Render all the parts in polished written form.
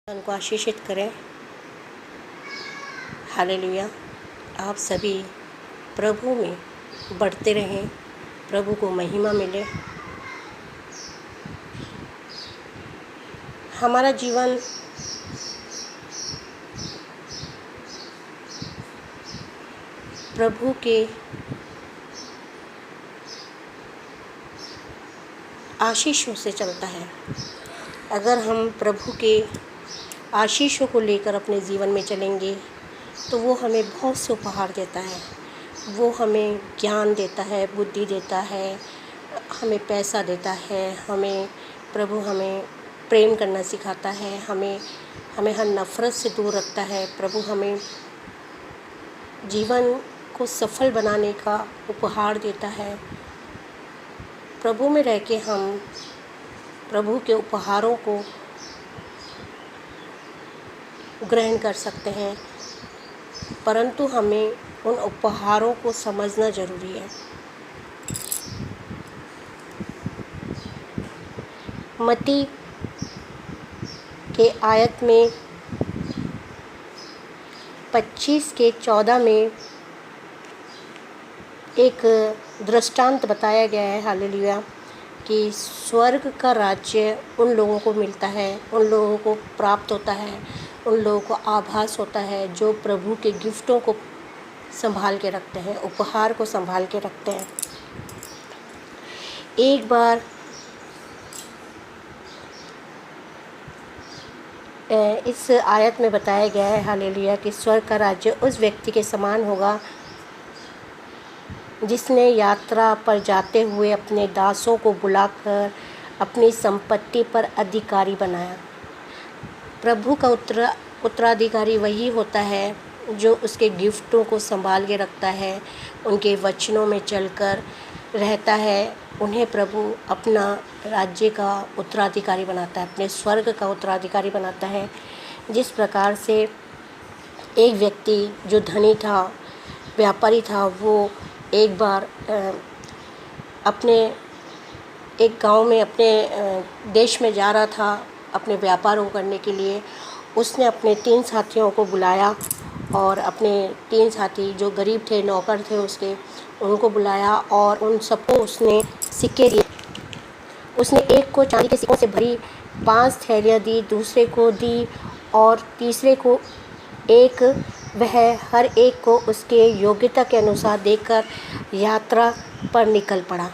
उनको आशीषित करें। हालेलुया। आप सभी प्रभु में बढ़ते रहें, प्रभु को महिमा मिले। हमारा जीवन प्रभु के आशीषों से चलता है। अगर हम प्रभु के आशीषों को लेकर अपने जीवन में चलेंगे तो वो हमें बहुत से उपहार देता है। वो हमें ज्ञान देता है, बुद्धि देता है, हमें पैसा देता है, प्रभु हमें प्रेम करना सिखाता है, हमें हर नफ़रत से दूर रखता है। प्रभु हमें जीवन को सफल बनाने का उपहार देता है। प्रभु में रह के हम प्रभु के उपहारों को ग्रहण कर सकते हैं, परंतु हमें उन उपहारों को समझना ज़रूरी है। मत्ती के आयत में 25-14 में एक दृष्टांत बताया गया है। हालेलुया। कि स्वर्ग का राज्य उन लोगों को मिलता है, उन लोगों को प्राप्त होता है, उन लोगों को आभास होता है जो प्रभु के गिफ्टों को संभाल के रखते हैं, उपहार को संभाल के रखते हैं। एक बार इस आयत में बताया गया है, हालेलुया, कि स्वर्ग का राज्य उस व्यक्ति के समान होगा जिसने यात्रा पर जाते हुए अपने दासों को बुलाकर अपनी संपत्ति पर अधिकारी बनाया। प्रभु का उत्तराधिकारी वही होता है जो उसके गिफ्टों को संभाल के रखता है, उनके वचनों में चलकर रहता है। उन्हें प्रभु अपना राज्य का उत्तराधिकारी बनाता है, अपने स्वर्ग का उत्तराधिकारी बनाता है। जिस प्रकार से एक व्यक्ति जो धनी था, व्यापारी था, वो एक बार अपने एक गांव में अपने देश में जा रहा था अपने व्यापार को करने के लिए। उसने अपने 3 साथियों को बुलाया और अपने 3 साथी जो गरीब थे, नौकर थे उसके, उनको बुलाया और उन सबको उसने सिक्के दिए। उसने एक को चांदी के सिक्कों से भरी 5 थैलियाँ दी, दूसरे को दी और तीसरे को एक। वह हर एक को उसके योग्यता के अनुसार देकर यात्रा पर निकल पड़ा।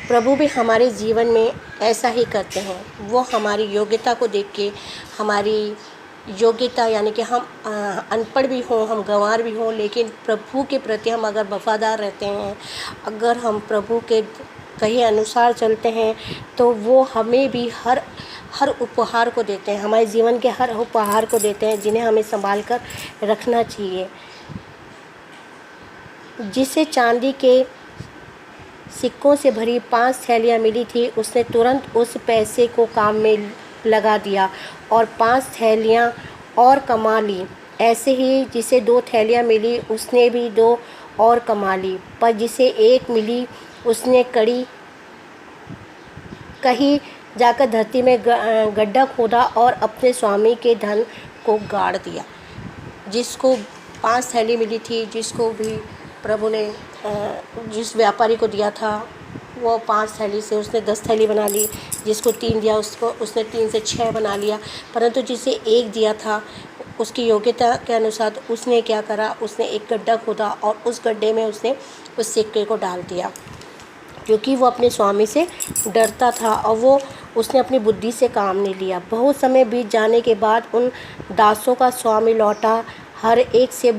प्रभु भी हमारे जीवन में ऐसा ही करते हैं। वो हमारी योग्यता को देख के, हमारी योग्यता यानी कि हम अनपढ़ भी हों, हम गंवार भी हों, लेकिन प्रभु के प्रति हम अगर वफ़ादार रहते हैं, अगर हम प्रभु के कहे अनुसार चलते हैं, तो वो हमें भी हर उपहार को देते हैं, हमारे जीवन के हर उपहार को देते हैं, जिन्हें हमें संभाल कर रखना चाहिए। जिसे चांदी के सिक्कों से भरी 5 थैलियाँ मिली थी, उसने तुरंत उस पैसे को काम में लगा दिया और 5 थैलियाँ और कमा ली। ऐसे ही जिसे 2 थैलियाँ मिली, उसने भी 2 और कमा ली। पर जिसे 1 मिली, उसने कहीं जाकर धरती में गड्ढा खोदा और अपने स्वामी के धन को गाड़ दिया। जिसको 5 थैली मिली थी, जिसको भी प्रभु ने जिस व्यापारी को दिया था, वो 5 थैली से उसने 10 थैली बना ली। जिसको 3 दिया, उसने 3 से 6 बना लिया। परंतु जिसे 1 दिया था, उसकी योग्यता के अनुसार उसने क्या करा, उसने एक गड्ढा खोदा और उस गड्ढे में उसने उस सिक्के को डाल दिया, क्योंकि वो अपने स्वामी से डरता था और उसने अपनी बुद्धि से काम नहीं लिया। बहुत समय बीत जाने के बाद उन दासों का स्वामी लौटा, हर एक से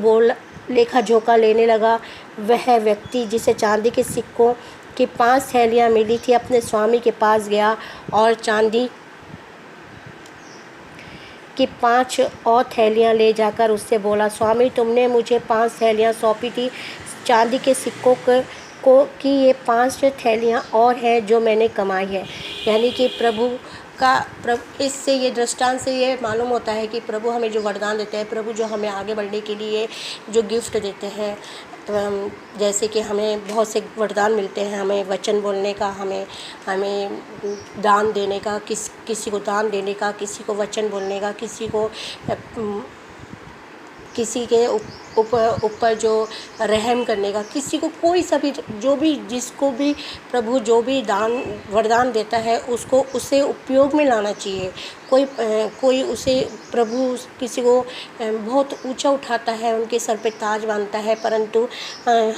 लेखा जोखा लेने लगा। वह व्यक्ति जिसे चांदी के सिक्कों की 5 थैलियाँ मिली थी, अपने स्वामी के पास गया और चांदी की 5 और थैलियाँ ले जाकर उससे बोला, स्वामी, तुमने मुझे 5 थैलियाँ सौंपी थी चांदी के सिक्कों कि ये 5 थैलियाँ और हैं जो मैंने कमाई है। यानी कि इससे ये दृष्टांत से ये मालूम होता है कि प्रभु हमें जो वरदान देते हैं, प्रभु जो हमें आगे बढ़ने के लिए जो गिफ्ट देते हैं, जैसे कि हमें बहुत से वरदान मिलते हैं, हमें वचन बोलने का, हमें हमें दान देने का, किसी को दान देने का, किसी को वचन बोलने का, किसी के ऊपर जो रहम करने का, किसी को कोई सा भी जो भी जिसको भी प्रभु जो भी वरदान देता है उसको उसे उपयोग में लाना चाहिए। कोई उसे प्रभु किसी को बहुत ऊंचा उठाता है, उनके सर पे ताज बांधता है, परंतु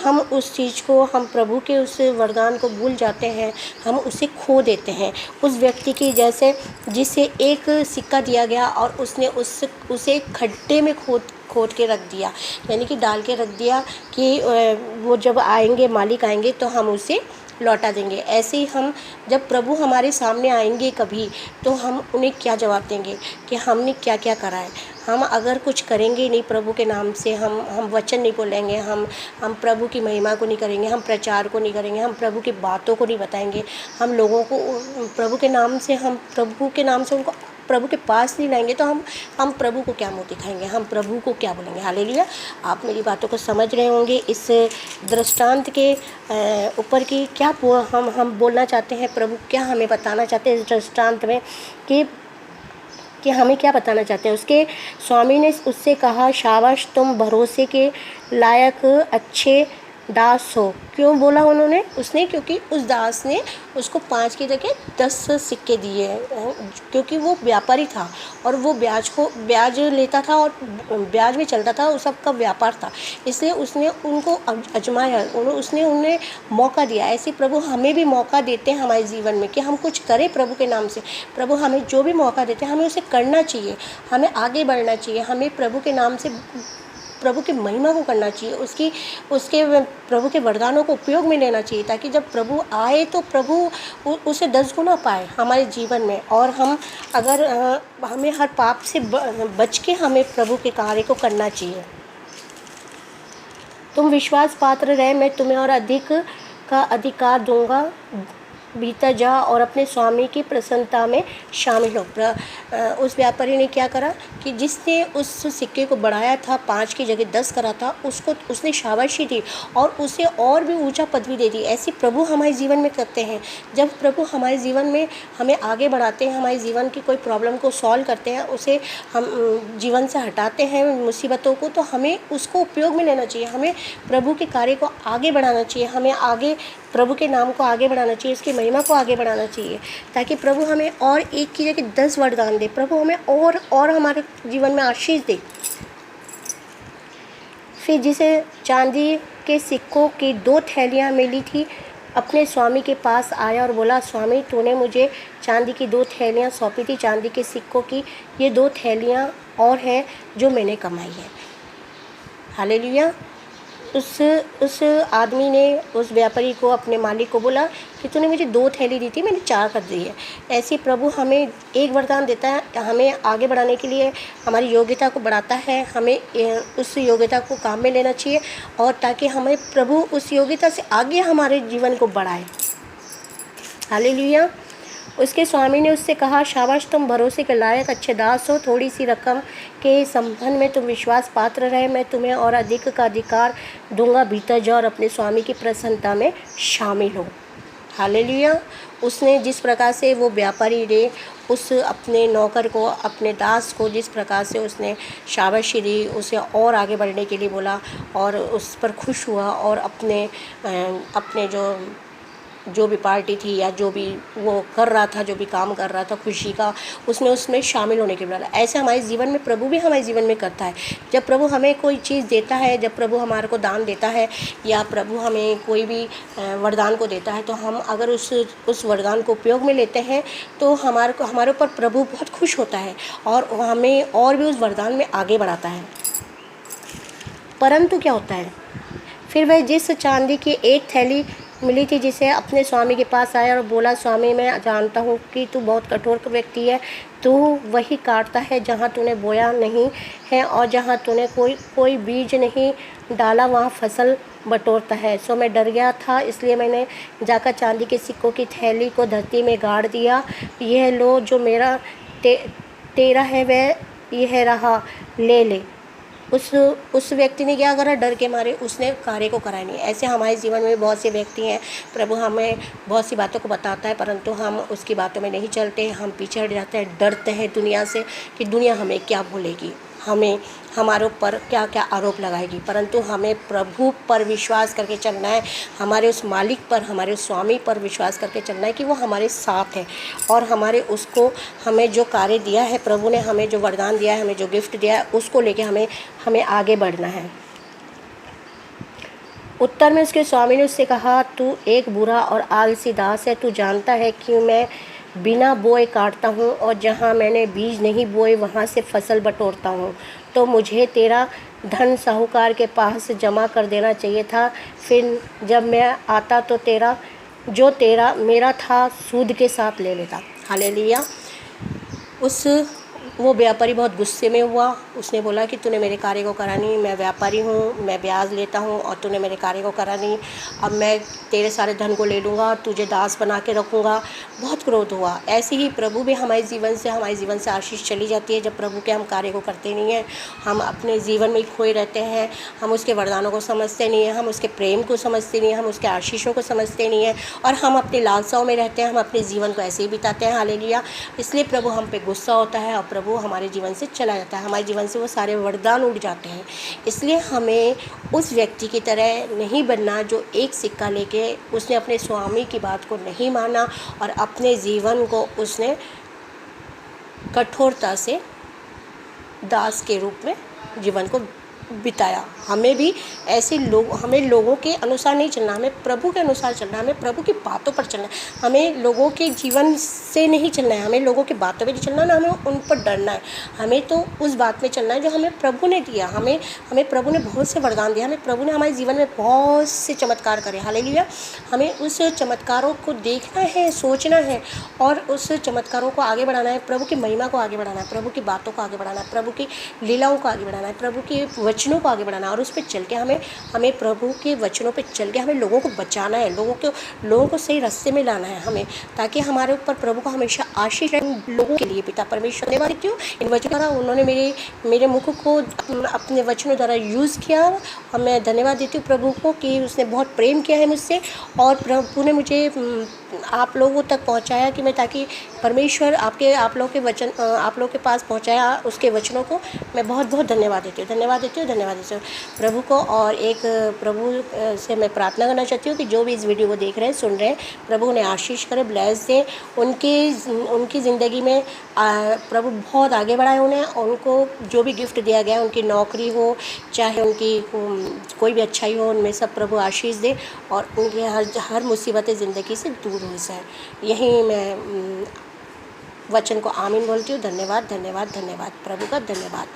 हम उस चीज़ को, हम प्रभु के उस वरदान को भूल जाते हैं, हम उसे खो देते हैं। उस व्यक्ति की जैसे जिसे एक सिक्का दिया गया और उसने उसे खड्डे में खोद के रख दिया, यानी कि डाल के रख दिया कि वो जब आएंगे, मालिक आएंगे तो हम उसे लौटा देंगे। ऐसे ही हम जब प्रभु हमारे सामने आएंगे कभी, तो हम उन्हें क्या जवाब देंगे कि हमने क्या क्या करा है। हम अगर कुछ करेंगे नहीं प्रभु के नाम से, हम वचन नहीं बोलेंगे, हम प्रभु की महिमा को नहीं करेंगे, हम प्रचार को नहीं करेंगे, हम प्रभु की बातों को नहीं बताएंगे, हम लोगों को प्रभु के नाम से उनको प्रभु के पास नहीं लाएंगे, तो हम प्रभु को क्या मुँह दिखाएंगे, हम प्रभु को क्या बोलेंगे। हालेलुया। आप मेरी बातों को समझ रहे होंगे। इस दृष्टांत के ऊपर की क्या हम बोलना चाहते हैं, प्रभु क्या हमें बताना चाहते हैं इस दृष्टांत में, कि हमें क्या बताना चाहते हैं। उसके स्वामी ने उससे कहा, शाबाश तुम भरोसे के लायक अच्छे दास हो। क्यों बोला उसने, क्योंकि उस दास ने उसको 5 की जगह 10 सिक्के दिए, क्योंकि वो व्यापारी था और वो ब्याज लेता था और ब्याज में चलता था, उस सबका व्यापार था, इसलिए उसने उनको आजमाया, उसने उन्हें मौका दिया। ऐसे प्रभु हमें भी मौका देते हैं हमारे जीवन में कि हम कुछ करें प्रभु के नाम से। प्रभु हमें जो भी मौका देते हैं हमें उसे करना चाहिए, हमें आगे बढ़ना चाहिए, हमें प्रभु के नाम से प्रभु की महिमा को करना चाहिए, उसके प्रभु के वरदानों को उपयोग में लेना चाहिए, ताकि जब प्रभु आए तो प्रभु उसे 10 गुना पाए हमारे जीवन में। और हमें हर पाप से बच के हमें प्रभु के कार्य को करना चाहिए। तुम विश्वास पात्र रहे, मैं तुम्हें और अधिक का अधिकार दूंगा, भीतर जा और अपने स्वामी की प्रसन्नता में शामिल हो। उस व्यापारी ने क्या करा कि जिसने उस सिक्के को बढ़ाया था, 5 की जगह 10 करा था, उसने शाबाशी दी और उसे और भी ऊंचा पदवी दे दी। ऐसे प्रभु हमारे जीवन में करते हैं। जब प्रभु हमारे जीवन में हमें आगे बढ़ाते हैं, हमारे जीवन की कोई प्रॉब्लम को सॉल्व करते हैं, उसे हम जीवन से हटाते हैं मुसीबतों को, तो हमें उसको उपयोग में लेना चाहिए, हमें प्रभु के कार्य को आगे बढ़ाना चाहिए, हमें आगे प्रभु के नाम को आगे बढ़ाना चाहिए, उसकी महिमा को आगे बढ़ाना चाहिए, ताकि प्रभु हमें और 1 की जगह 10 वरदान दे, प्रभु हमें और हमारे जीवन में आशीष दे। फिर जिसे चांदी के सिक्कों की 2 थैलियाँ मिली थी, अपने स्वामी के पास आया और बोला, स्वामी तूने मुझे चांदी की 2 थैलियाँ सौंपी थी, चांदी के सिक्कों की ये 2 थैलियाँ और हैं जो मैंने कमाई है। हालेलुया। उस आदमी ने उस व्यापारी को, अपने मालिक को बोला कि तूने मुझे 2 थैली दी थी, मैंने 4 कर दी है। ऐसे प्रभु हमें एक वरदान देता है, हमें आगे बढ़ाने के लिए हमारी योग्यता को बढ़ाता है, हमें उस योग्यता को काम में लेना चाहिए, और ताकि हमें प्रभु उस योग्यता से आगे हमारे जीवन को बढ़ाए। हालेलुया। उसके स्वामी ने उससे कहा, शाबाश तुम भरोसे के लायक अच्छे दास हो, थोड़ी सी रकम के संबंध में तुम विश्वास पात्र रहे, मैं तुम्हें और अधिक का अधिकार दूंगा, भीतर जाओ और अपने स्वामी की प्रसन्नता में शामिल हो। हालेलुया। उसने जिस प्रकार से वो व्यापारी ने उस अपने नौकर को, अपने दास को जिस प्रकार से उसने शाबाशी दी, उसे और आगे बढ़ने के लिए बोला और उस पर खुश हुआ, और अपने जो भी पार्टी थी या जो भी वो कर रहा था, जो भी काम कर रहा था खुशी का, उसमें शामिल होने के लिए बोला। ऐसे हमारे जीवन में प्रभु भी हमारे जीवन में करता है। जब प्रभु हमें कोई चीज़ देता है, जब प्रभु हमारे को दान देता है, या प्रभु हमें कोई भी वरदान को देता है, तो हम अगर उस वरदान को उपयोग में लेते हैं तो हमारे ऊपर प्रभु बहुत खुश होता है और हमें और भी उस वरदान में आगे बढ़ाता है। परंतु क्या होता है, फिर वह जिस चांदी की 1 थैली मिली थी, जिसे अपने स्वामी के पास आया और बोला, स्वामी मैं जानता हूँ कि तू बहुत कठोर व्यक्ति है, तू वही काटता है जहाँ तूने बोया नहीं है और जहाँ तूने कोई बीज नहीं डाला वहाँ फसल बटोरता है। सो मैं डर गया था, इसलिए मैंने जाकर चांदी के सिक्कों की थैली को धरती में गाड़ दिया। यह लो, जो मेरा तेरा है वह यह रहा, ले ले। उस व्यक्ति ने क्या करा, डर के मारे उसने कार्य को कराया नहीं। ऐसे हमारे जीवन में बहुत से व्यक्ति हैं, प्रभु हमें बहुत सी बातों को बताता है परंतु हम उसकी बातों में नहीं चलते, हम पीछे हट जाते हैं, डरते हैं दुनिया से कि दुनिया हमें क्या बोलेगी, हमें हमारे ऊपर क्या क्या आरोप लगाएगी। परंतु हमें प्रभु पर विश्वास करके चलना है, हमारे उस मालिक पर, हमारे उस स्वामी पर विश्वास करके चलना है कि वो हमारे साथ है और हमारे उसको हमें जो कार्य दिया है, प्रभु ने हमें जो वरदान दिया है, हमें जो गिफ्ट दिया है, उसको लेके हमें आगे बढ़ना है। उत्तर में उसके स्वामी ने उससे कहा, तू एक बुरा और आलसी दास है। तू जानता है कि मैं बिना बोए काटता हूँ और जहाँ मैंने बीज नहीं बोए वहाँ से फसल बटोरता हूँ। तो मुझे तेरा धन साहूकार के पास जमा कर देना चाहिए था, फिर जब मैं आता तो तेरा मेरा था सूद के साथ ले लेता। हालेलुया। वो व्यापारी बहुत गुस्से में हुआ। उसने बोला कि तूने मेरे कार्य को करा नहीं, मैं व्यापारी हूँ, मैं ब्याज लेता हूँ और तूने मेरे कार्य को करा नहीं, अब मैं तेरे सारे धन को ले लूँगा, तुझे दास बना के रखूँगा। बहुत क्रोध हुआ। ऐसे ही प्रभु भी हमारे जीवन से आशीष चली जाती है जब प्रभु के हम कार्य को करते नहीं हैं, हम अपने जीवन में खोए रहते हैं, हम उसके वरदानों को समझते नहीं हैं, हम उसके प्रेम को समझते नहीं हैं, हम उसके आशीषों को समझते नहीं हैं और हम अपनी लालसाओं में रहते हैं, हम अपने जीवन को ऐसे ही बिताते हैं। हालेलुया। इसलिए प्रभु हम पे गुस्सा होता है और प्रभु हमारे जीवन से चला जाता है, हमारे जीवन से वो सारे वरदान उड़ जाते हैं। इसलिए हमें उस व्यक्ति की तरह नहीं बनना जो एक सिक्का लेके उसने अपने स्वामी की बात को नहीं माना और अपने जीवन को उसने कठोरता से दास के रूप में जीवन को बिताया। हमें भी ऐसे हमें लोगों के अनुसार नहीं चलना, हमें प्रभु के अनुसार चलना है, हमें प्रभु की बातों पर चलना है, हमें लोगों के जीवन से नहीं चलना है, हमें लोगों की बातों पे नहीं चलना ना, हमें उन पर डरना है। हमें तो उस बात में चलना है जो हमें प्रभु ने दिया। हमें प्रभु ने बहुत से वरदान दिया, हमें प्रभु ने हमारे जीवन में बहुत से चमत्कार करे। हालेलुया। हमें उस चमत्कारों को देखना है, सोचना है और उस चमत्कारों को आगे बढ़ाना है, प्रभु की महिमा को आगे बढ़ाना है, प्रभु की बातों को आगे बढ़ाना है, प्रभु की लीलाओं को आगे बढ़ाना है, प्रभु के वचनों को आगे बढ़ाना है और उस पर चल के हमें प्रभु के वचनों पे चल के हमें लोगों को बचाना है, लोगों को सही रास्ते में लाना है हमें, ताकि हमारे ऊपर प्रभु का हमेशा आशीष रहे। लोगों के लिए पिता परमेश्वर धन्यवाद देती हूँ इन वचनों द्वारा, उन्होंने मेरे मुख को अपने वचनों द्वारा यूज़ किया और मैं धन्यवाद देती हूँ प्रभु को कि उसने बहुत प्रेम किया है मुझसे और प्रभु ने मुझे आप लोगों तक पहुँचाया कि मैं ताकि परमेश्वर आप लोगों के वचन आप लोगों के पास पहुँचाया उसके वचनों को। मैं बहुत बहुत धन्यवाद देती हूँ प्रभु को। और एक प्रभु से मैं प्रार्थना करना चाहती हूँ कि जो भी इस वीडियो को देख रहे हैं, सुन रहे हैं, प्रभु उन्हें आशीष करे, ब्लेस दे, उनकी ज़िंदगी में प्रभु बहुत आगे बढ़ाए उन्हें, उनको जो भी गिफ्ट दिया गया है, उनकी नौकरी हो चाहे उनकी कोई भी अच्छाई हो, उनमें सब प्रभु आशीष दे और उनकी हर मुसीबतें ज़िंदगी से दूर हो जाए। यही मैं वचन को आमीन बोलती हूँ। धन्यवाद प्रभु का धन्यवाद।